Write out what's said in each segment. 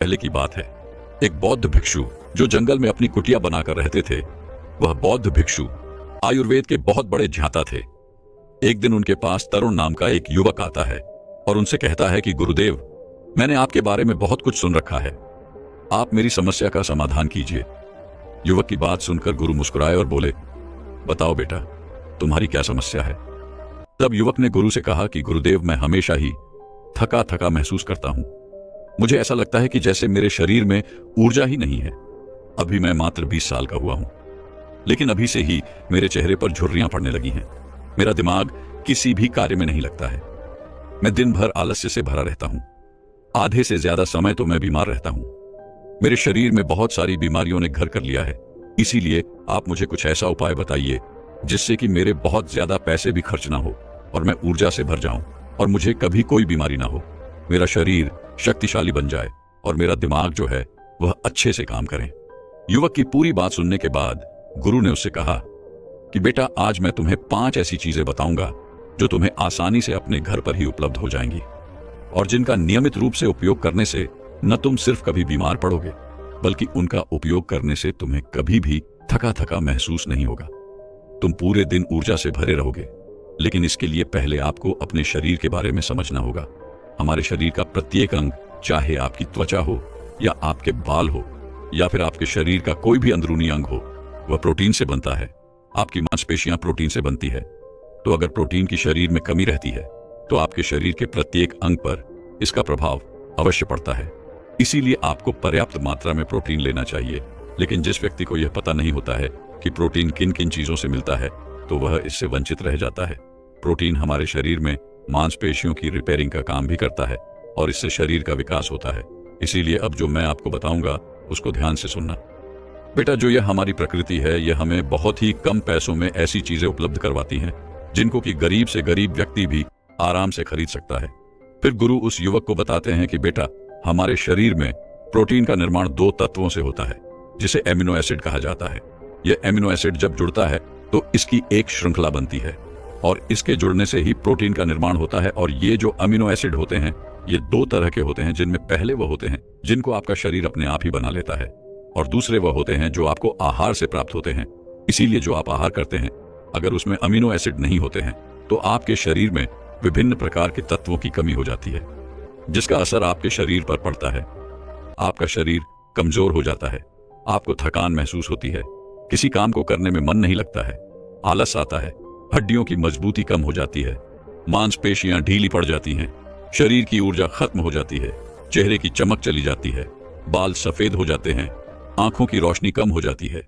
पहले की बात है, एक बौद्ध भिक्षु जो जंगल में अपनी कुटिया बनाकर रहते थे, वह बौद्ध भिक्षु आयुर्वेद के बहुत बड़े ज्ञाता थे। एक दिन उनके पास तरुण नाम का एक युवक आता है और उनसे कहता है कि गुरुदेव, मैंने आपके बारे में बहुत कुछ सुन रखा है, आप मेरी समस्या का समाधान कीजिए। युवक की बात सुनकर गुरु मुस्कुराए और बोले, बताओ बेटा, तुम्हारी क्या समस्या है। तब युवक ने गुरु से कहा कि गुरुदेव, मैं हमेशा ही थका थका महसूस करता हूं। मुझे ऐसा लगता है कि जैसे मेरे शरीर में ऊर्जा ही नहीं है। अभी मैं मात्र 20 साल का हुआ हूं, लेकिन अभी से ही मेरे चेहरे पर झुर्रियां पड़ने लगी हैं। मेरा दिमाग किसी भी कार्य में नहीं लगता है। मैं दिन भर आलस्य से भरा रहता हूं। आधे से ज्यादा समय तो मैं बीमार रहता हूं। मेरे शरीर में बहुत सारी बीमारियों ने घर कर लिया है। इसीलिए आप मुझे कुछ ऐसा उपाय बताइए जिससे कि मेरे बहुत ज्यादा पैसे भी खर्च ना हो और मैं ऊर्जा से भर जाऊं और मुझे कभी कोई बीमारी ना हो। मेरा शरीर शक्तिशाली बन जाए और मेरा दिमाग जो है वह अच्छे से काम करे। युवक की पूरी बात सुनने के बाद गुरु ने उससे कहा कि बेटा, आज मैं तुम्हें 5 ऐसी चीजें बताऊंगा जो तुम्हें आसानी से अपने घर पर ही उपलब्ध हो जाएंगी और जिनका नियमित रूप से उपयोग करने से न तुम सिर्फ कभी बीमार पड़ोगे, बल्कि उनका उपयोग करने से तुम्हें कभी भी थका थका महसूस नहीं होगा। तुम पूरे दिन ऊर्जा से भरे रहोगे। लेकिन इसके लिए पहले आपको अपने शरीर के बारे में समझना होगा। हमारे शरीर का प्रत्येक अंग, चाहे आपकी त्वचा हो या आपके बाल हो या फिर आपके शरीर का कोई भी अंदरूनी अंग हो, वह प्रोटीन से बनता है। आपकी मांसपेशियां प्रोटीन से बनती है। तो अगर प्रोटीन की शरीर में कमी रहती है तो आपके शरीर के प्रत्येक अंग पर इसका प्रभाव अवश्य पड़ता है। इसीलिए आपको पर्याप्त मात्रा में प्रोटीन लेना चाहिए। लेकिन जिस व्यक्ति को यह पता नहीं होता है कि प्रोटीन किन किन चीजों से मिलता है, तो वह इससे वंचित रह जाता है। प्रोटीन हमारे शरीर में मांसपेशियों की रिपेयरिंग का काम भी करता है और इससे शरीर का विकास होता है। इसीलिए अब जो मैं आपको बताऊंगा उसको ध्यान से सुनना। बेटा, जो यह हमारी प्रकृति है, यह हमें बहुत ही कम पैसों में ऐसी चीजें उपलब्ध करवाती हैं जिनको कि गरीब से गरीब व्यक्ति भी आराम से खरीद सकता है। फिर गुरु उस युवक को बताते हैं कि बेटा, हमारे शरीर में प्रोटीन का निर्माण 2 तत्वों से होता है जिसे एमिनो एसिड कहा जाता है। यह एमिनो एसिड जब जुड़ता है तो इसकी एक श्रृंखला बनती है और इसके जुड़ने से ही प्रोटीन का निर्माण होता है। और ये जो अमीनो एसिड होते हैं, ये 2 तरह के होते हैं, जिनमें पहले वह होते हैं जिनको आपका शरीर अपने आप ही बना लेता है और दूसरे वह होते हैं जो आपको आहार से प्राप्त होते हैं। इसीलिए जो आप आहार करते हैं, अगर उसमें अमीनो एसिड नहीं होते हैं तो आपके शरीर में विभिन्न प्रकार के तत्वों की कमी हो जाती है, जिसका असर आपके शरीर पर पड़ता है। आपका शरीर कमजोर हो जाता है, आपको थकान महसूस होती है, किसी काम को करने में मन नहीं लगता है, आलस आता है, हड्डियों की मजबूती कम हो जाती है, मांसपेशियां ढीली पड़ जाती हैं, शरीर की ऊर्जा खत्म हो जाती है, चेहरे की चमक चली जाती है, बाल सफेद हो जाते हैं, आंखों की रोशनी कम हो जाती है।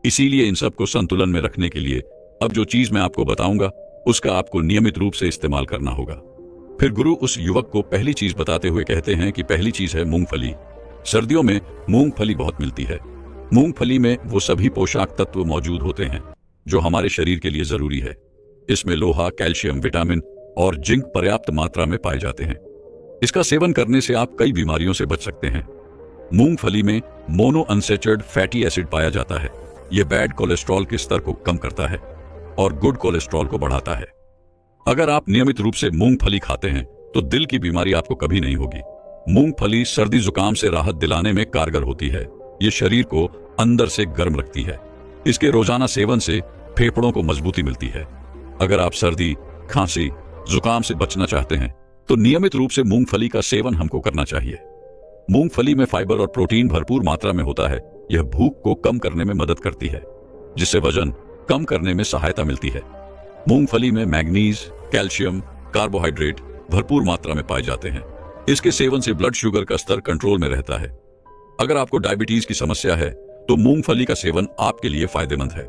इसीलिए इन सब को संतुलन में रखने के लिए अब जो चीज मैं आपको बताऊंगा उसका आपको नियमित रूप से इस्तेमाल करना होगा। फिर गुरु उस युवक को पहली चीज बताते हुए कहते हैं कि पहली चीज है मूंगफली। सर्दियों में मूंगफली बहुत मिलती है। मूंगफली में वो सभी पोषक तत्व मौजूद होते हैं जो हमारे शरीर के लिए जरूरी है। इसमें लोहा, कैल्शियम, विटामिन और जिंक पर्याप्त मात्रा में पाए जाते हैं। इसका सेवन करने से आप कई बीमारियों से बच सकते हैं। मूंगफली में मोनो अनसैचुरेटेड फैटी एसिड पाया जाता है। यह बैड कोलेस्ट्रॉल के स्तर को कम करता है और गुड कोलेस्ट्रॉल को बढ़ाता है। अगर आप नियमित रूप से मूंगफली खाते हैं तो दिल की बीमारी आपको कभी नहीं होगी। मूंगफली सर्दी जुकाम से राहत दिलाने में कारगर होती है। ये शरीर को अंदर से गर्म रखती है। इसके रोजाना सेवन से फेफड़ों को मजबूती मिलती है। अगर आप सर्दी, खांसी, जुकाम से बचना चाहते हैं तो नियमित रूप से मूंगफली का सेवन हमको करना चाहिए। मूंगफली में फाइबर और प्रोटीन भरपूर मात्रा में होता है। यह भूख को कम करने में मदद करती है, जिससे वजन कम करने में सहायता मिलती है। मूंगफली में मैग्नीज, कैल्शियम, कार्बोहाइड्रेट भरपूर मात्रा में पाए जाते हैं। इसके सेवन से ब्लड शुगर का स्तर कंट्रोल में रहता है। अगर आपको डायबिटीज की समस्या है तो मूंगफली का सेवन आपके लिए फायदेमंद है।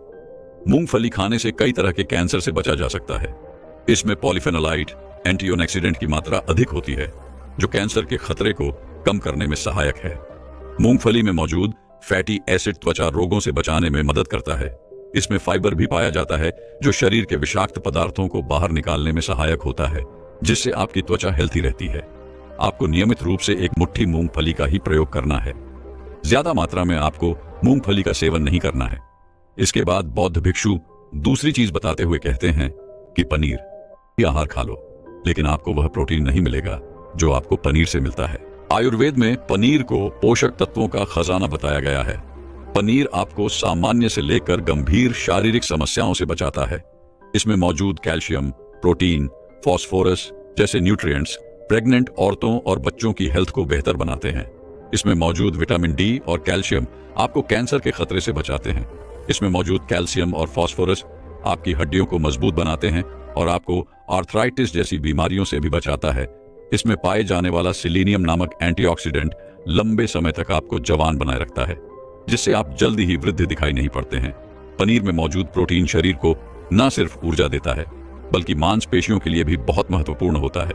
मूंगफली खाने से कई तरह के कैंसर से बचा जा सकता है। इसमें पॉलीफेनोलाइट, एंटीऑक्सीडेंट की मात्रा अधिक होती है जो कैंसर के खतरे को कम करने में सहायक है। मूंगफली में मौजूद फैटी एसिड त्वचा रोगों से बचाने में मदद करता है। इसमें फाइबर भी पाया जाता है जो शरीर के विषाक्त पदार्थों को बाहर निकालने में सहायक होता है, जिससे आपकी त्वचा हेल्थी रहती है। आपको नियमित रूप से एक मुट्ठी मूंगफली का ही प्रयोग करना है। ज्यादा मात्रा में आपको मूंगफली का सेवन नहीं करना है। इसके बाद बौद्ध भिक्षु दूसरी चीज बताते हुए कहते हैं कि पनीर ही आहार खा लो, लेकिन आपको वह प्रोटीन नहीं मिलेगा जो आपको पनीर से मिलता है। आयुर्वेद में पनीर को पोषक तत्वों का खजाना बताया गया है। पनीर आपको सामान्य से लेकर गंभीर शारीरिक समस्याओं से बचाता है। इसमें मौजूद कैल्शियम, प्रोटीन, फास्फोरस जैसे न्यूट्रिएंट्स प्रेग्नेंट औरतों और बच्चों की हेल्थ को बेहतर बनाते हैं। इसमें मौजूद विटामिन डी और कैल्शियम आपको कैंसर के खतरे से बचाते हैं। इसमें मौजूद कैल्शियम और फास्फोरस आपकी हड्डियों को मजबूत बनाते हैं और आपको आर्थराइटिस जैसी बीमारियों से भी बचाता है। इसमें पाए जाने वाला सेलेनियम नामक एंटीऑक्सीडेंट लंबे समय तक आपको जवान बनाए रखता है, जिससे आप जल्दी ही वृद्ध दिखाई नहीं पड़ते हैं। पनीर में मौजूद प्रोटीन शरीर को न सिर्फ ऊर्जा देता है बल्कि मांसपेशियों के लिए भी बहुत महत्वपूर्ण होता है।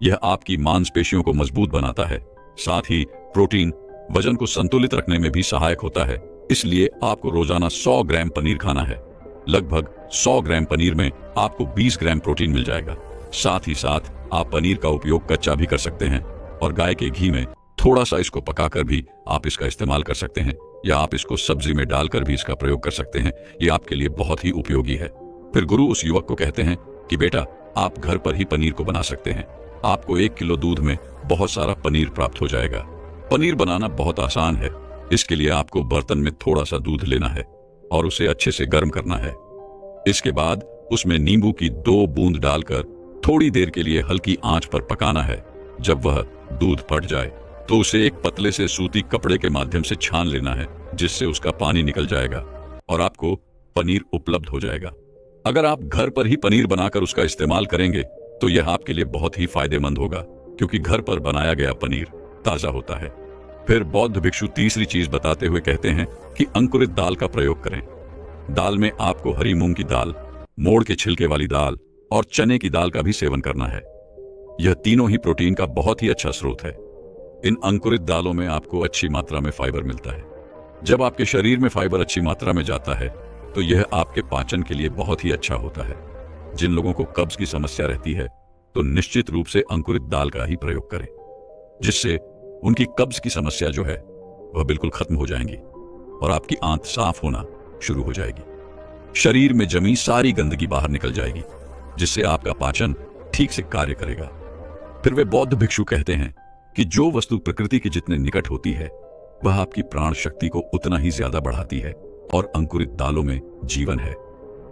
यह आपकी मांसपेशियों को मजबूत बनाता है। साथ ही प्रोटीन वजन को संतुलित रखने में भी सहायक होता है। इसलिए आपको रोजाना 100 ग्राम पनीर खाना है। लगभग 100 ग्राम पनीर में आपको 20 ग्राम प्रोटीन मिल जाएगा। साथ ही साथ आप पनीर का उपयोग कच्चा भी कर सकते हैं और गाय के घी में थोड़ा सा इसको पकाकर भी आप इसका इस्तेमाल कर सकते हैं, या आप इसको सब्जी में डालकर भी इसका प्रयोग कर सकते हैं। ये आपके लिए बहुत ही उपयोगी है। फिर गुरु उस युवक को कहते हैं कि बेटा, आप घर पर ही पनीर को बना सकते हैं। आपको 1 किलो दूध में बहुत सारा पनीर प्राप्त हो जाएगा। पनीर बनाना बहुत आसान है। इसके लिए आपको बर्तन में थोड़ा सा दूध लेना है और उसे अच्छे से गर्म करना है। इसके बाद उसमें नींबू की 2 बूंद डालकर थोड़ी देर के लिए हल्की आंच पर पकाना है। जब वह दूध फट जाए तो उसे एक पतले से सूती कपड़े के माध्यम से छान लेना है, जिससे उसका पानी निकल जाएगा और आपको पनीर उपलब्ध हो जाएगा। अगर आप घर पर ही पनीर बनाकर उसका इस्तेमाल करेंगे तो यह आपके लिए बहुत ही फायदेमंद होगा, क्योंकि घर पर बनाया गया पनीर ताजा होता है। फिर बौद्ध भिक्षु तीसरी चीज बताते हुए कहते हैं कि अंकुरित दाल का प्रयोग करें। दाल में आपको हरी मूंग की दाल, मोड़ के छिलके वाली दाल और चने की दाल का भी सेवन करना है। यह तीनों ही प्रोटीन का बहुत ही अच्छा स्रोत है। इन अंकुरित दालों में आपको अच्छी मात्रा में फाइबर मिलता है। जब आपके शरीर में फाइबर अच्छी मात्रा में जाता है तो यह आपके पाचन के लिए बहुत ही अच्छा होता है। जिन लोगों को कब्ज की समस्या रहती है तो निश्चित रूप से अंकुरित दाल का ही प्रयोग करें, जिससे उनकी कब्ज की समस्या जो है वह बिल्कुल खत्म हो जाएंगी और आपकी आंत साफ होना शुरू हो जाएगी। शरीर में जमी सारी गंदगी बाहर निकल जाएगी, जिससे आपका पाचन ठीक से कार्य करेगा। फिर वे बौद्ध भिक्षु कहते हैं कि जो वस्तु प्रकृति के जितने निकट होती है वह आपकी प्राण शक्ति को उतना ही ज्यादा बढ़ाती है, और अंकुरित दालों में जीवन है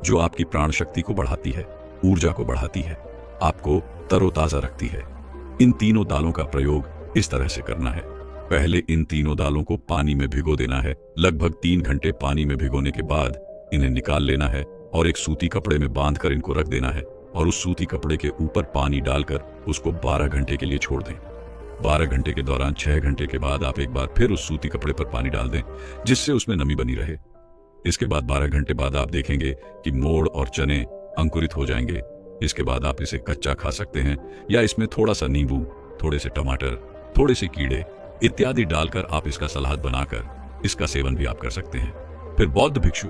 जो आपकी प्राण शक्ति को बढ़ाती है, ऊर्जा को बढ़ाती है, आपको तरोताजा रखती है। इन तीनों दालों का प्रयोग इस तरह से करना है। पहले इन तीनों दालों को पानी में भिगो देना है। लगभग 3 घंटे पानी में भिगोने के बाद इन्हें निकाल लेना है और एक सूती कपड़े में बांधकर इनको रख देना है, और उस सूती कपड़े के ऊपर पानी डालकर उसको 12 घंटे के लिए छोड़ दें। 12 घंटे के दौरान 6 घंटे के बाद आप एक बार फिर उस सूती कपड़े पर पानी डाल दें, जिससे उसमें नमी बनी रहे। इसके बाद 12 घंटे बाद आप देखेंगे कि मोड़ और चने अंकुरित हो जाएंगे। इसके बाद आप इसे कच्चा खा सकते हैं, या इसमें थोड़ा सा नींबू, थोड़े से टमाटर, थोड़े से कीड़े इत्यादि डालकर आप इसका सलाद बनाकर इसका सेवन भी आप कर सकते हैं। फिर बौद्ध भिक्षु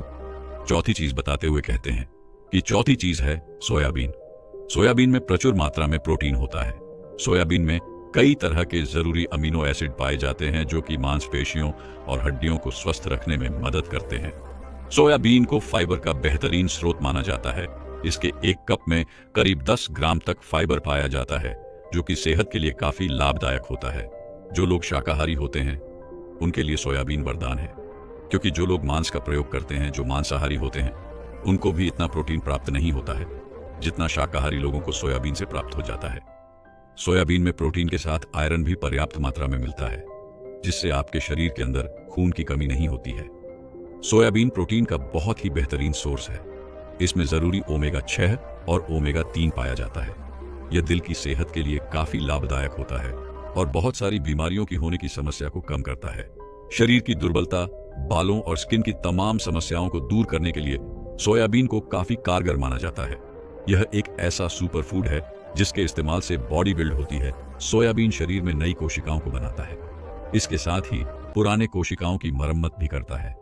चौथी चीज बताते हुए कहते हैं कि चौथी चीज है सोयाबीन। सोयाबीन में प्रचुर मात्रा में प्रोटीन होता है। सोयाबीन में कई तरह के जरूरी अमीनो एसिड पाए जाते हैं जो कि मांसपेशियों और हड्डियों को स्वस्थ रखने में मदद करते हैं। सोयाबीन को फाइबर का बेहतरीन स्रोत माना जाता है। इसके 1 कप में करीब 10 ग्राम तक फाइबर पाया जाता है, जो कि सेहत के लिए काफी लाभदायक होता है। जो लोग शाकाहारी होते हैं उनके लिए सोयाबीन वरदान है, क्योंकि जो लोग मांस का प्रयोग करते हैं, जो मांसाहारी होते हैं, उनको भी इतना प्रोटीन प्राप्त नहीं होता है जितना शाकाहारी लोगों को सोयाबीन से प्राप्त हो जाता है। सोयाबीन में प्रोटीन के साथ आयरन भी पर्याप्त मात्रा में मिलता है, जिससे आपके शरीर के अंदर खून की कमी नहीं होती है। सोयाबीन प्रोटीन का बहुत ही बेहतरीन सोर्स है। इसमें जरूरी ओमेगा 6 और ओमेगा 3 पाया जाता है। यह दिल की सेहत के लिए काफी लाभदायक होता है और बहुत सारी बीमारियों की होने की समस्या को कम करता है। शरीर की दुर्बलता, बालों और स्किन की तमाम समस्याओं को दूर करने के लिए सोयाबीन को काफी कारगर माना जाता है। यह एक ऐसा सुपर फूड है जिसके इस्तेमाल से बॉडी बिल्ड होती है। सोयाबीन शरीर में नई कोशिकाओं को बनाता है। इसके साथ ही पुराने कोशिकाओं की मरम्मत भी करता है।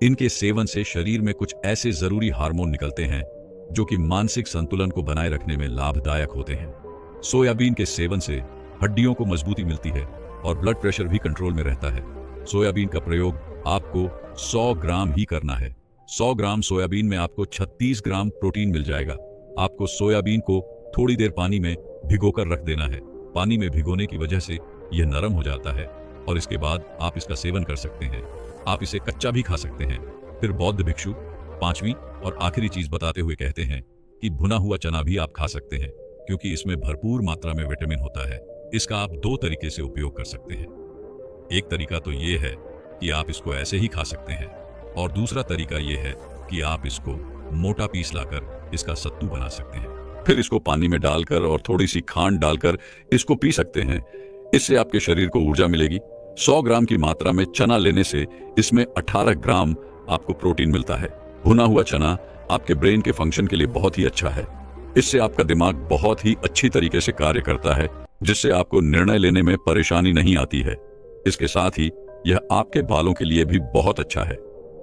इनके सेवन से शरीर में कुछ ऐसे जरूरी हार्मोन निकलते हैं जो कि मानसिक संतुलन को बनाए रखने में लाभदायक होते हैं। सोयाबीन के सेवन से हड्डियों को मजबूती मिलती है और ब्लड प्रेशर भी कंट्रोल में रहता है। सोयाबीन का प्रयोग आपको 100 ग्राम ही करना है। 100 ग्राम सोयाबीन में आपको 36 ग्राम प्रोटीन मिल जाएगा। आपको सोयाबीन को थोड़ी देर पानी में भिगोकर रख देना है। पानी में भिगोने की वजह से यह नरम हो जाता है और इसके बाद आप इसका सेवन कर सकते हैं। आप इसे कच्चा भी खा सकते हैं। फिर बौद्ध भिक्षु पांचवी और आखिरी चीज बताते हुए कहते हैं कि भुना हुआ चना भी आप खा सकते हैं, क्योंकि इसमें भरपूर मात्रा में विटामिन होता है। इसका आप दो तरीके से उपयोग कर सकते हैं। एक तरीका तो ये है कि आप इसको ऐसे ही खा सकते हैं, और दूसरा तरीका ये है कि आप इसको मोटा पीस लाकर इसका सत्तू बना सकते हैं। फिर इसको पानी में डालकर और थोड़ी सी खांड डालकर इसको पी सकते हैं। इससे आपके शरीर को ऊर्जा मिलेगी। 100 ग्राम की मात्रा में चना लेने से इसमें 18 ग्राम आपको प्रोटीन मिलता है। भुना हुआ चना आपके ब्रेन के फंक्शन के लिए बहुत ही अच्छा है। इससे आपका दिमाग बहुत ही अच्छी तरीके से कार्य करता है, जिससे आपको निर्णय लेने में परेशानी नहीं आती है। इसके साथ ही यह आपके बालों के लिए भी बहुत अच्छा है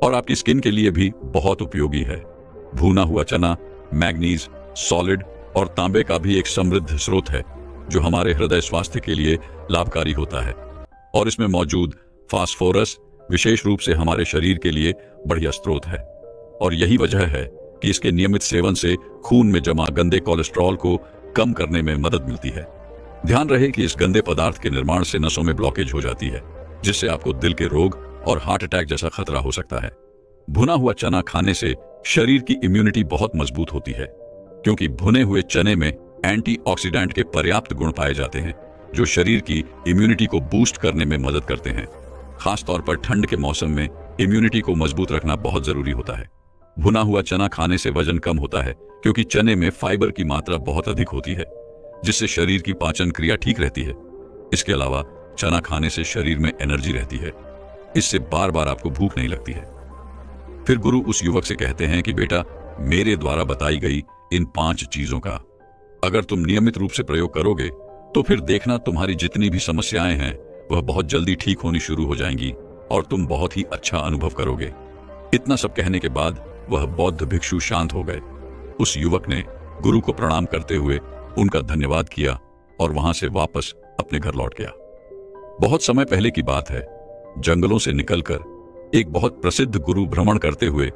और आपकी स्किन के लिए भी बहुत उपयोगी है। भुना हुआ चना मैग्नीज, सॉलिड और तांबे का भी एक समृद्ध स्रोत है, जो हमारे हृदय स्वास्थ्य के लिए लाभकारी होता है। और इसमें मौजूद फास्फोरस विशेष रूप से हमारे शरीर के लिए बढ़िया स्रोत है, और यही वजह है कि इसके नियमित सेवन से खून में जमा गंदे कोलेस्ट्रॉल को कम करने में मदद मिलती है। ध्यान रहे कि इस गंदे पदार्थ के निर्माण से नसों में ब्लॉकेज हो जाती है, जिससे आपको दिल के रोग और हार्ट अटैक जैसा खतरा हो सकता है। भुना हुआ चना खाने से शरीर की इम्यूनिटी बहुत मजबूत होती है, क्योंकि भुने हुए चने में एंटीऑक्सीडेंट के पर्याप्त गुण पाए जाते हैं, जो शरीर की इम्यूनिटी को बूस्ट करने में मदद करते हैं। खास तौर पर ठंड के मौसम में इम्यूनिटी को मजबूत रखना बहुत जरूरी होता है। भुना हुआ चना खाने से वजन कम होता है, क्योंकि चने में फाइबर की मात्रा बहुत अधिक होती है, जिससे शरीर की पाचन क्रिया ठीक रहती है। इसके अलावा चना खाने से शरीर में एनर्जी रहती है। इससे बार बार आपको भूख नहीं लगती है। फिर गुरु उस युवक से कहते हैं कि बेटा, मेरे द्वारा बताई गई इन 5 चीजों का अगर तुम नियमित रूप से प्रयोग करोगे तो फिर देखना तुम्हारी जितनी भी समस्याएं हैं वह बहुत जल्दी ठीक होनी शुरू हो जाएंगी और तुम बहुत ही अच्छा अनुभव करोगे। इतना सब कहने के बाद वह बौद्ध भिक्षु शांत हो गए। उस युवक ने गुरु को प्रणाम करते हुए उनका धन्यवाद किया और वहां से वापस अपने घर लौट गया। बहुत समय पहले की बात है। जंगलों से निकलकर एक बहुत प्रसिद्ध गुरु भ्रमण करते हुए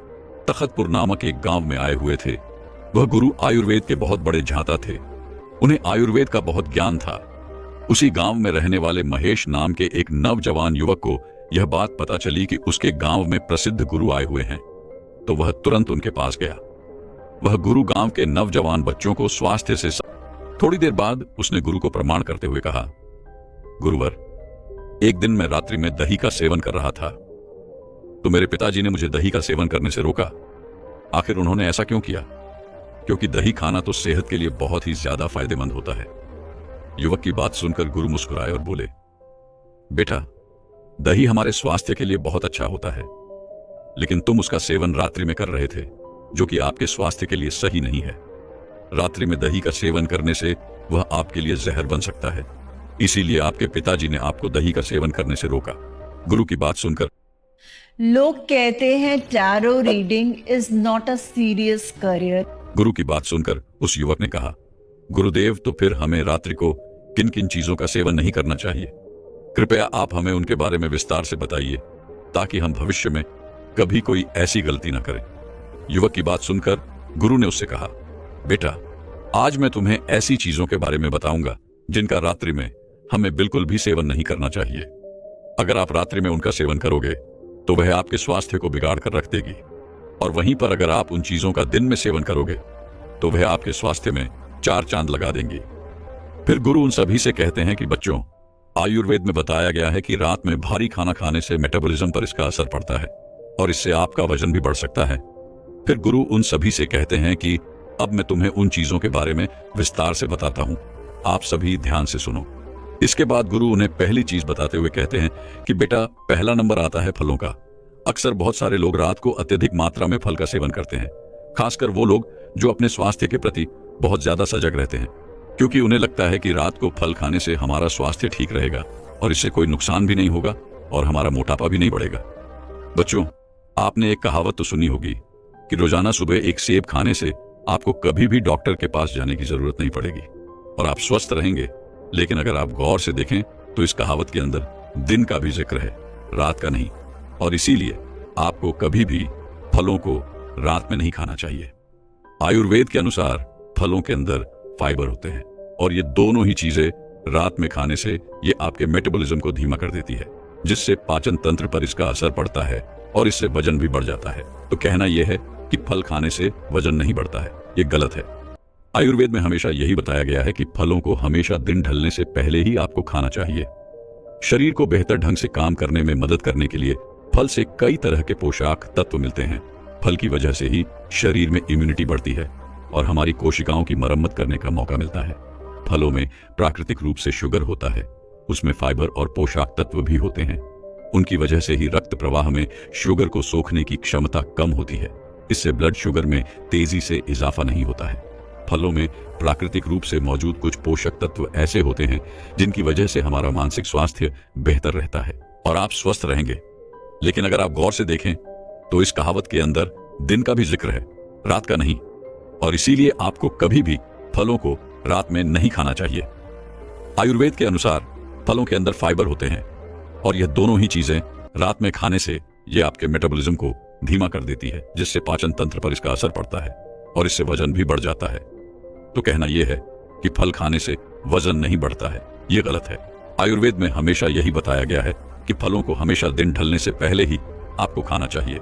तखतपुर नामक एक गांव में आए हुए थे। वह गुरु आयुर्वेद के बहुत बड़े झांता थे। उन्हें आयुर्वेद का बहुत ज्ञान था। उसी गांव में रहने वाले महेश नाम के एक नवजवान युवक को यह बात पता चली कि उसके गांव में प्रसिद्ध गुरु आए हुए हैं, तो वह तुरंत उनके पास गया। वह गुरु गांव के नवजवान बच्चों को स्वास्थ्य से थोड़ी देर बाद उसने गुरु को प्रणाम करते हुए कहा, गुरुवर, एक दिन मैं रात्रि में दही का सेवन कर रहा था, तो मेरे पिताजी ने मुझे दही का सेवन करने से रोका। आखिर उन्होंने ऐसा क्यों किया? क्योंकि दही खाना तो सेहत के लिए बहुत ही ज्यादा फायदेमंद होता है। युवक की बात सुनकर गुरु मुस्कुराए और बोले, बेटा, दही हमारे स्वास्थ्य के लिए बहुत अच्छा होता है, लेकिन तुम उसका सेवन रात्रि में कर रहे थे, जो कि आपके स्वास्थ्य के लिए सही नहीं है। रात्रि में दही का सेवन करने से वह आपके लिए जहर बन सकता है। इसीलिए आपके पिताजी ने आपको दही का सेवन करने से रोका। गुरु की बात सुनकर लोग कहते हैं tarot reading is not a serious career. गुरु की बात सुनकर उस युवक ने कहा, गुरुदेव, तो फिर हमें रात्रि को किन किन चीजों का सेवन नहीं करना चाहिए? कृपया आप हमें उनके बारे में विस्तार से बताइए, ताकि हम भविष्य में कभी कोई ऐसी गलती न करें। युवक की बात सुनकर गुरु ने उससे कहा, बेटा, आज मैं तुम्हें ऐसी चीजों के बारे में बताऊंगा जिनका रात्रि में हमें बिल्कुल भी सेवन नहीं करना चाहिए। अगर आप रात्रि में उनका सेवन करोगे तो वह आपके स्वास्थ्य को बिगाड़ कर रख देगी, और वहीं पर अगर आप उन चीजों का दिन में सेवन करोगे तो वह आपके स्वास्थ्य में 4 चांद लगा देंगी। फिर गुरु उन सभी से कहते हैं कि बच्चों, आयुर्वेद में बताया गया है कि रात में भारी खाना खाने से मेटाबॉलिज्म पर इसका असर पड़ता है और इससे आपका वजन भी बढ़ सकता है। फिर गुरु उन सभी से कहते हैं कि अब मैं तुम्हें उन चीजों के बारे में विस्तार से बताता हूं, आप सभी ध्यान से सुनो। इसके बाद गुरु उन्हें पहली चीज बताते हुए कहते हैं कि बेटा, पहला नंबर आता है फलों का। अक्सर बहुत सारे लोग रात को अत्यधिक मात्रा में फल का सेवन करते हैं, खासकर वो लोग जो अपने स्वास्थ्य के प्रति बहुत ज्यादा सजग रहते हैं, क्योंकि उन्हें लगता है कि रात को फल खाने से हमारा स्वास्थ्य ठीक रहेगा और इससे कोई नुकसान भी नहीं होगा और हमारा मोटापा भी नहीं बढ़ेगा। बच्चों, आपने एक कहावत तो सुनी होगी कि रोजाना सुबह एक सेब खाने से आपको कभी भी डॉक्टर के पास जाने की जरूरत नहीं पड़ेगी और आप स्वस्थ रहेंगे। लेकिन अगर आप गौर से देखें तो इस कहावत के अंदर दिन का भी जिक्र है, रात का नहीं, और इसीलिए आपको कभी भी फलों को रात में नहीं खाना चाहिए। आयुर्वेद के अनुसार फलों के अंदर फाइबर होते हैं और ये दोनों ही चीजें रात में खाने से ये आपके मेटाबॉलिज्म को धीमा कर देती है, जिससे पाचन तंत्र पर इसका असर पड़ता है और इससे वजन भी बढ़ जाता है। तो कहना यह है कि फल खाने से वजन नहीं बढ़ता है, ये गलत है। आयुर्वेद में हमेशा यही बताया गया है कि फलों को हमेशा दिन ढलने से पहले ही आपको खाना चाहिए। शरीर को बेहतर ढंग से काम करने में मदद करने के लिए फल से कई तरह के पोषक तत्व मिलते हैं। फल की वजह से ही शरीर में इम्यूनिटी बढ़ती है और हमारी कोशिकाओं की मरम्मत करने का मौका मिलता है। फलों में प्राकृतिक रूप से शुगर होता है, उसमें फाइबर और पोषक तत्व भी होते हैं। उनकी वजह से ही रक्त प्रवाह में शुगर को सोखने की क्षमता कम होती है। इससे ब्लड शुगर में तेजी से इजाफा नहीं होता है। फलों में प्राकृतिक रूप से मौजूद कुछ पोषक तत्व ऐसे होते हैं जिनकी वजह से हमारा मानसिक स्वास्थ्य बेहतर रहता है और आप स्वस्थ रहेंगे। लेकिन अगर आप गौर से देखें तो इस कहावत के अंदर दिन का भी जिक्र है, रात का नहीं, और इसीलिए आपको कभी भी फलों को रात में नहीं खाना चाहिए। आयुर्वेद के अनुसार फलों के अंदर फाइबर होते हैं और यह दोनों ही चीजें रात में खाने से यह आपके मेटाबॉलिज्म को धीमा कर देती है, जिससे पाचन तंत्र पर इसका असर पड़ता है और इससे वजन भी बढ़ जाता है। तो कहना यह है कि फल खाने से वजन नहीं बढ़ता है, यह गलत है। आयुर्वेद में हमेशा यही बताया गया है कि फलों को हमेशा दिन ढलने से पहले ही आपको खाना चाहिए।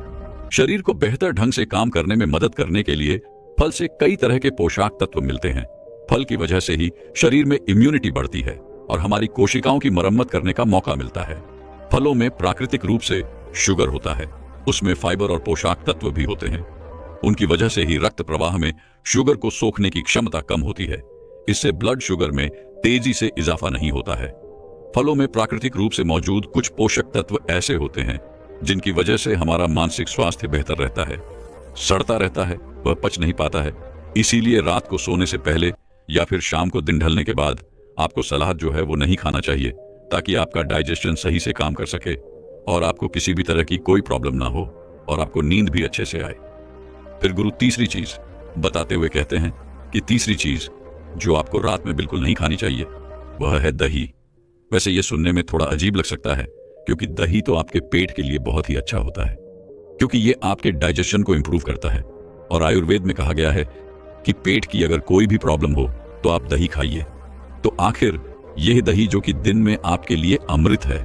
शरीर को बेहतर ढंग से काम करने में मदद करने के लिए फल से कई तरह के पोषक तत्व मिलते हैं। फल की वजह से ही शरीर में इम्यूनिटी बढ़ती है और हमारी कोशिकाओं की मरम्मत करने का मौका मिलता है। फलों में प्राकृतिक रूप से शुगर होता है, उसमें फाइबर और पोषक तत्व भी होते हैं। उनकी वजह से ही रक्त प्रवाह में शुगर को सोखने की क्षमता कम होती है। इससे ब्लड शुगर में तेजी से इजाफा नहीं होता है। फलों में प्राकृतिक रूप से मौजूद कुछ पोषक तत्व ऐसे होते हैं जिनकी वजह से हमारा मानसिक स्वास्थ्य बेहतर रहता है। सड़ता रहता है, वह पच नहीं पाता है। इसीलिए रात को सोने से पहले या फिर शाम को दिन ढलने के बाद आपको सलाद जो है वो नहीं खाना चाहिए, ताकि आपका डाइजेशन सही से काम कर सके और आपको किसी भी तरह की कोई प्रॉब्लम ना हो और आपको नींद भी अच्छे से आए। फिर गुरु तीसरी चीज बताते हुए कहते हैं कि तीसरी चीज जो आपको रात में बिल्कुल नहीं खानी चाहिए वह है दही। वैसे यह सुनने में थोड़ा अजीब लग सकता है, क्योंकि दही तो आपके पेट के लिए बहुत ही अच्छा होता है, क्योंकि ये आपके डाइजेशन को इंप्रूव करता है। और आयुर्वेद में कहा गया है कि पेट की अगर कोई भी प्रॉब्लम हो तो आप दही खाइए। तो आखिर यह दही जो कि दिन में आपके लिए अमृत है,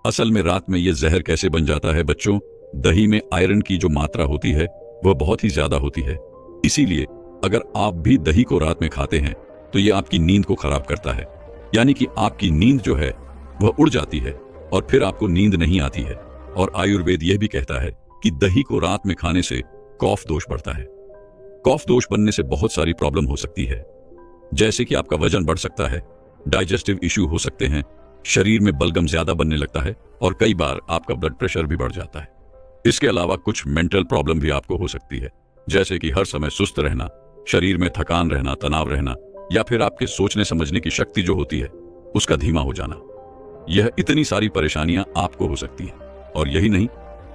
असल में रात में यह जहर कैसे बन जाता है बच्चों? दही में आयरन की जो मात्रा होती है वह बहुत ही ज्यादा होती है। इसीलिए अगर आप भी दही को रात में खाते हैं तो यह आपकी नींद को खराब करता है, यानी कि आपकी नींद जो है वह उड़ जाती है और फिर आपको नींद नहीं आती है। और आयुर्वेद यह भी कहता है कि दही को रात में खाने से कफ दोष बढ़ता है। कफ दोष बनने से बहुत सारी प्रॉब्लम हो सकती है, जैसे कि आपका वजन बढ़ सकता है, डाइजेस्टिव इश्यू हो सकते हैं, शरीर में बलगम ज्यादा बनने लगता है और कई बार आपका ब्लड प्रेशर भी बढ़ जाता है। इसके अलावा कुछ मेंटल प्रॉब्लम भी आपको हो सकती है, जैसे कि हर समय सुस्त रहना, शरीर में थकान रहना, तनाव रहना, या फिर आपके सोचने समझने की शक्ति जो होती है उसका धीमा हो जाना। यह इतनी सारी परेशानियां आपको हो सकती हैं। और यही नहीं,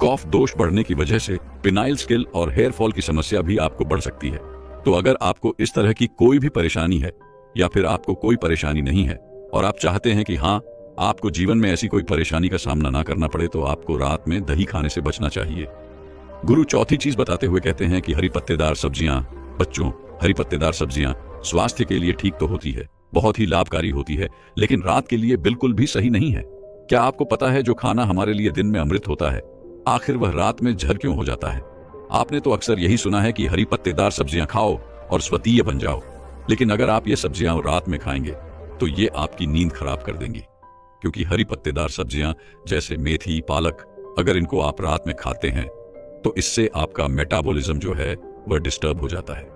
कफ दोष बढ़ने की वजह से पिनाइल स्किल और हेयर फॉल की समस्या भी आपको बढ़ सकती है। तो अगर आपको इस तरह की कोई भी परेशानी है या फिर आपको कोई परेशानी नहीं है और आप चाहते हैं कि हाँ, आपको जीवन में ऐसी कोई परेशानी का सामना ना करना पड़े, तो आपको रात में दही खाने से बचना चाहिए। गुरु चौथी चीज बताते हुए कहते हैं कि हरी पत्तेदार सब्जियां, बच्चों, हरी पत्तेदार सब्जियां स्वास्थ्य के लिए ठीक तो होती है, बहुत ही लाभकारी होती है, लेकिन रात के लिए बिल्कुल भी सही नहीं है। क्या आपको पता है जो खाना हमारे लिए दिन में अमृत होता है, आखिर वह रात में जहर क्यों हो जाता है? आपने तो अक्सर यही सुना है कि हरी पत्तेदार सब्जियां खाओ और स्वतीय बन जाओ, लेकिन अगर आप ये सब्जियां रात में खाएंगे तो ये आपकी नींद खराब कर देंगी, क्योंकि हरी पत्तेदार सब्जियां जैसे मेथी, पालक, अगर इनको आप रात में खाते हैं तो इससे आपका मेटाबॉलिज्म जो है वह डिस्टर्ब हो जाता है।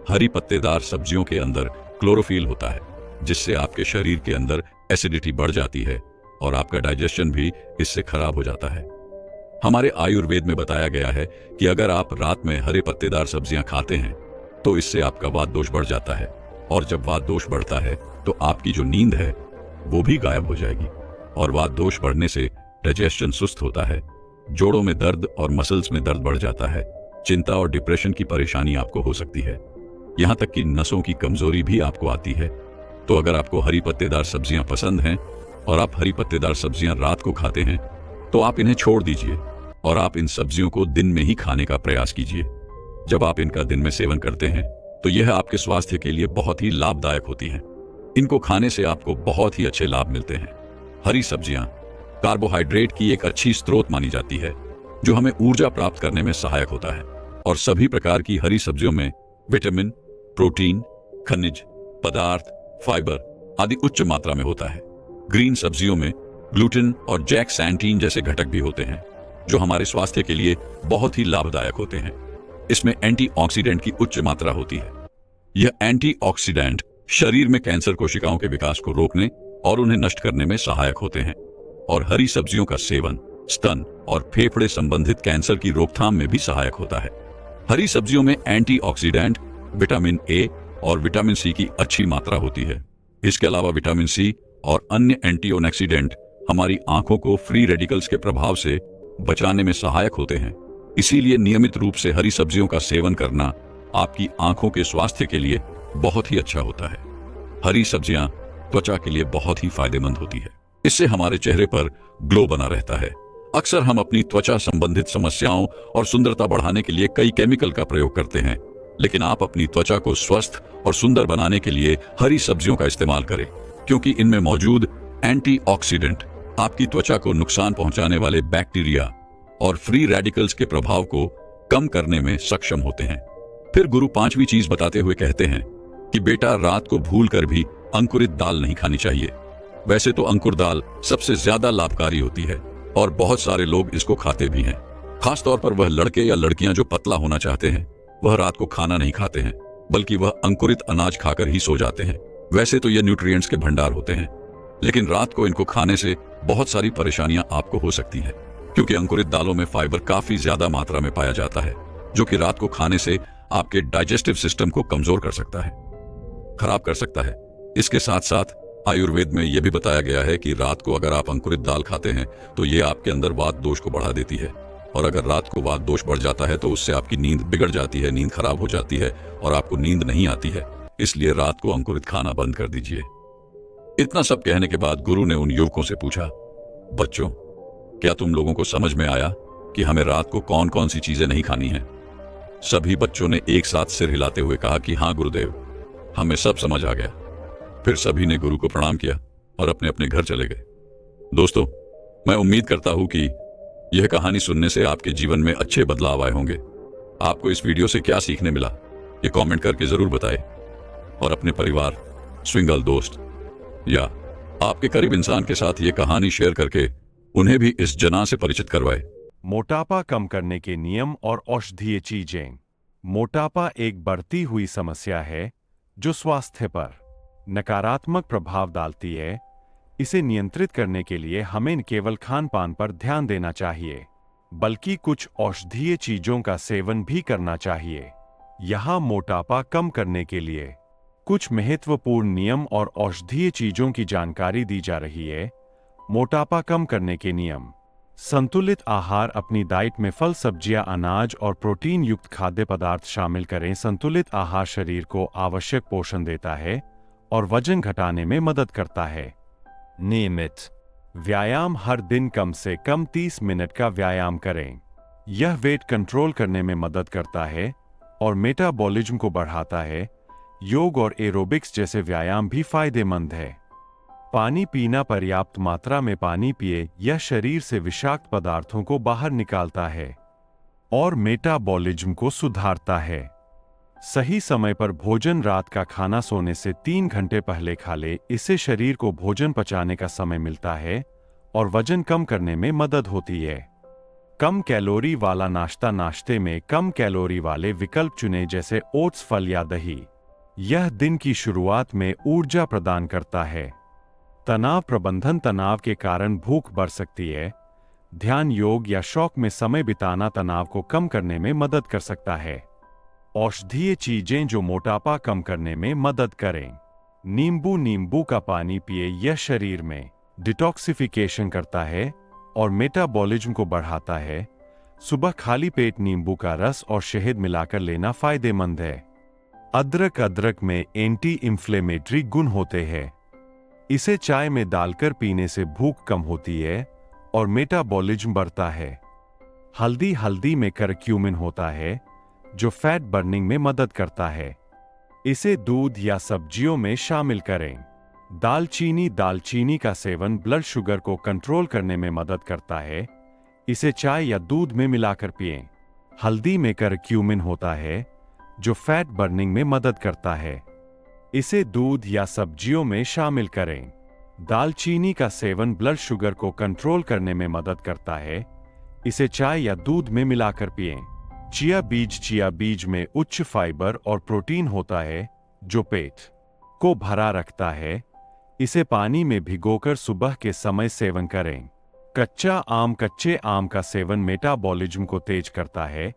हरी पत्तेदार सब्जियों के अंदर क्लोरोफिल होता है, जिससे आपके शरीर के अंदर एसिडिटी बढ़ जाती है और आपका डाइजेशन भी इससे खराब हो जाता है। हमारे आयुर्वेद में बताया गया है कि अगर आप रात में हरे पत्तेदार सब्जियां खाते हैं तो इससे आपका वात दोष बढ़ जाता है, और जब वात दोष बढ़ता है तो आपकी जो नींद है वो भी गायब हो जाएगी। और वात दोष बढ़ने से डाइजेशन सुस्त होता है, जोड़ों में दर्द और मसल्स में दर्द बढ़ जाता है, चिंता और डिप्रेशन की परेशानी आपको हो सकती है, यहाँ तक कि नसों की कमजोरी भी आपको आती है। तो अगर आपको हरी पत्तेदार सब्जियां पसंद हैं और आप हरी पत्तेदार सब्जियां रात को खाते हैं तो आप इन्हें छोड़ दीजिए और आप इन सब्जियों को दिन में ही खाने का प्रयास कीजिए। जब आप इनका दिन में सेवन करते हैं तो यह आपके स्वास्थ्य के लिए बहुत ही लाभदायक होती हैं। इनको खाने से आपको बहुत ही अच्छे लाभ मिलते हैं। हरी सब्जियां कार्बोहाइड्रेट की एक अच्छी स्रोत मानी जाती है, जो हमें ऊर्जा प्राप्त करने में सहायक होता है। और सभी प्रकार की हरी सब्जियों में विटामिन, प्रोटीन, खनिज पदार्थ, फाइबर आदि उच्च मात्रा में होता है। ग्रीन सब्जियों में ग्लूटेन और जैक्सैंटीन जैसे घटक भी होते हैं, जो हमारे स्वास्थ्य के लिए बहुत ही लाभदायक होते हैं। इसमें एंटीऑक्सीडेंट की उच्च मात्रा होती है। यह एंटीऑक्सीडेंट शरीर में कैंसर कोशिकाओं के विकास को रोकने और उन्हें नष्ट करने में सहायक होते हैं। और हरी सब्जियों का सेवन स्तन और फेफड़े संबंधित कैंसर की रोकथाम में भी सहायक होता है। हरी सब्जियों में एंटीऑक्सीडेंट, विटामिन ए और विटामिन सी की अच्छी मात्रा होती है। इसके अलावा विटामिन सी और अन्य एंटीऑक्सीडेंट हमारी आंखों को फ्री रेडिकल्स के प्रभाव से बचाने में सहायक होते हैं। इसीलिए नियमित रूप से हरी सब्जियों का सेवन करना आपकी आंखों के स्वास्थ्य के लिए बहुत ही अच्छा होता है। हरी सब्जियां त्वचा के लिए बहुत ही फायदेमंद होती है। इससे हमारे चेहरे पर ग्लो बना रहता है। अक्सर हम अपनी त्वचा संबंधित समस्याओं और सुंदरता बढ़ाने के लिए कई केमिकल का प्रयोग करते हैं, लेकिन आप अपनी त्वचा को स्वस्थ और सुंदर बनाने के लिए हरी सब्जियों का इस्तेमाल करें, क्योंकि इनमें मौजूद एंटीऑक्सीडेंट आपकी त्वचा को नुकसान पहुंचाने वाले बैक्टीरिया और फ्री रेडिकल्स के प्रभाव को कम करने में सक्षम होते हैं। फिर गुरु पांचवी चीज बताते हुए कहते हैं कि बेटा, रात को भूलकर भी अंकुरित दाल नहीं खानी चाहिए। वैसे तो अंकुर दाल सबसे ज्यादा लाभकारी होती है और बहुत सारे लोग इसको खाते भी हैं। खासतौर पर वह लड़के या लड़कियां जो पतला होना चाहते हैं, वह रात को खाना नहीं खाते हैं, बल्कि वह अंकुरित अनाज खाकर ही सो जाते हैं। वैसे तो ये न्यूट्रिएंट्स के भंडार होते हैं, लेकिन रात को इनको खाने से बहुत सारी परेशानियां आपको हो सकती हैं, क्योंकि अंकुरित दालों में फाइबर काफी ज्यादा मात्रा में पाया जाता है, जो कि रात को खाने से आपके डाइजेस्टिव सिस्टम को कमजोर कर सकता है, खराब कर सकता है। इसके साथ साथ आयुर्वेद में यह भी बताया गया है कि रात को अगर आप अंकुरित दाल खाते हैं तो ये आपके अंदर वात दोष को बढ़ा देती है, और अगर रात को वात दोष बढ़ जाता है तो उससे आपकी नींद बिगड़ जाती है, नींद खराब हो जाती है और आपको नींद नहीं आती है। इसलिए रात को अंकुरित खाना बंद कर दीजिए। इतना सब कहने के बाद गुरु ने उन युवकों से पूछा, बच्चों, क्या तुम लोगों को समझ में आया कि हमें रात को कौन कौन सी चीजें नहीं खानी है? सभी बच्चों ने एक साथ सिर हिलाते हुए कहा कि हाँ गुरुदेव, हमें सब समझ आ गया। फिर सभी ने गुरु को प्रणाम किया और अपने अपने घर चले गए। दोस्तों, मैं उम्मीद करता हूं कि यह कहानी सुनने से आपके जीवन में अच्छे बदलाव आए होंगे। आपको इस वीडियो से क्या सीखने मिला, ये कमेंट करके जरूर बताएं, और अपने परिवार, स्विंगल दोस्त या आपके करीब इंसान के साथ ये कहानी शेयर करके उन्हें भी इस जना से परिचित करवाएं। मोटापा कम करने के नियम और औषधीय चीजें। मोटापा एक बढ़ती हुई समस्या है जो स्वास्थ्य पर नकारात्मक प्रभाव डालती है। इसे नियंत्रित करने के लिए हमें केवल खान पान पर ध्यान देना चाहिए, बल्कि कुछ औषधीय चीजों का सेवन भी करना चाहिए। यहाँ मोटापा कम करने के लिए कुछ महत्वपूर्ण नियम और औषधीय चीजों की जानकारी दी जा रही है। मोटापा कम करने के नियम। संतुलित आहार। अपनी डाइट में फल, सब्जियां, अनाज और प्रोटीन युक्त खाद्य पदार्थ शामिल करें। संतुलित आहार शरीर को आवश्यक पोषण देता है और वजन घटाने में मदद करता है। नियमित व्यायाम। हर दिन कम से कम 30 मिनट का व्यायाम करें। यह वेट कंट्रोल करने में मदद करता है और मेटाबॉलिज्म को बढ़ाता है। योग और एरोबिक्स जैसे व्यायाम भी फायदेमंद है। पानी पीना। पर्याप्त मात्रा में पानी पिए। यह शरीर से विषाक्त पदार्थों को बाहर निकालता है और मेटाबॉलिज्म को सुधारता है। सही समय पर भोजन। रात का खाना सोने से 3 घंटे पहले खा ले। इससे शरीर को भोजन पचाने का समय मिलता है और वजन कम करने में मदद होती है। कम कैलोरी वाला नाश्ता। नाश्ते में कम कैलोरी वाले विकल्प चुनें, जैसे ओट्स, फल या दही। यह दिन की शुरुआत में ऊर्जा प्रदान करता है। तनाव प्रबंधन। तनाव के कारण भूख बढ़ सकती है। ध्यान, योग या शौक में समय बिताना तनाव को कम करने में मदद कर सकता है। औषधीय चीजें जो मोटापा कम करने में मदद करें। नींबू। नींबू का पानी पिए। यह शरीर में डिटॉक्सिफिकेशन करता है और मेटाबॉलिज्म को बढ़ाता है। सुबह खाली पेट नींबू का रस और शहद मिलाकर लेना फायदेमंद है। अदरक। अदरक में एंटी इंफ्लेमेटरी गुण होते हैं। इसे चाय में डालकर पीने से भूख कम होती है और मेटाबॉलिज्म बढ़ता है। हल्दी। हल्दी में करक्यूमिन होता है जो फैट बर्निंग में मदद करता है। इसे दूध या सब्जियों में शामिल करें। दालचीनी का सेवन ब्लड शुगर को कंट्रोल करने में मदद करता है। इसे चाय या दूध में मिलाकर पिएं। हल्दी में करक्यूमिन होता है जो फैट बर्निंग में मदद करता है। इसे दूध या सब्जियों में शामिल करें। दालचीनी का सेवन ब्लड शुगर को कंट्रोल करने में मदद करता है। इसे चाय या दूध में मिलाकर पिएं। चिया बीज में उच्च फाइबर और प्रोटीन होता है जो पेट को भरा रखता है। इसे पानी में भिगोकर सुबह के समय सेवन करें। कच्चे आम का सेवन मेटाबॉलिज्म को तेज करता है।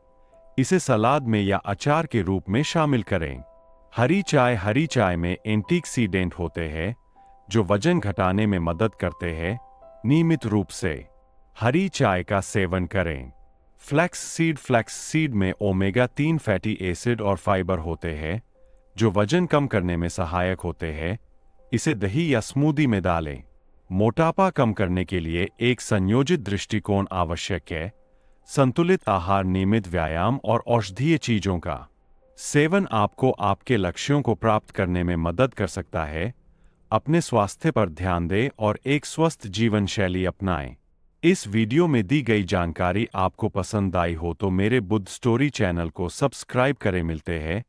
इसे सलाद में या अचार के रूप में शामिल करें। हरी चाय में एंटीऑक्सीडेंट होते हैं जो वजन घटाने में मदद करते हैं। नियमित रूप से हरी चाय का सेवन करें। फ्लैक्स सीड में ओमेगा 3 फैटी एसिड और फाइबर होते हैं जो वजन कम करने में सहायक होते हैं। इसे दही या स्मूदी में डालें। मोटापा कम करने के लिए एक संयोजित दृष्टिकोण आवश्यक है। संतुलित आहार, नियमित व्यायाम और औषधीय चीजों का सेवन आपको आपके लक्ष्यों को प्राप्त करने में मदद कर सकता है। अपने स्वास्थ्य पर ध्यान दें और एक स्वस्थ जीवन शैली अपनाएं। इस वीडियो में दी गई जानकारी आपको पसंद आई हो तो मेरे बुद्ध स्टोरी चैनल को सब्सक्राइब करें। मिलते हैं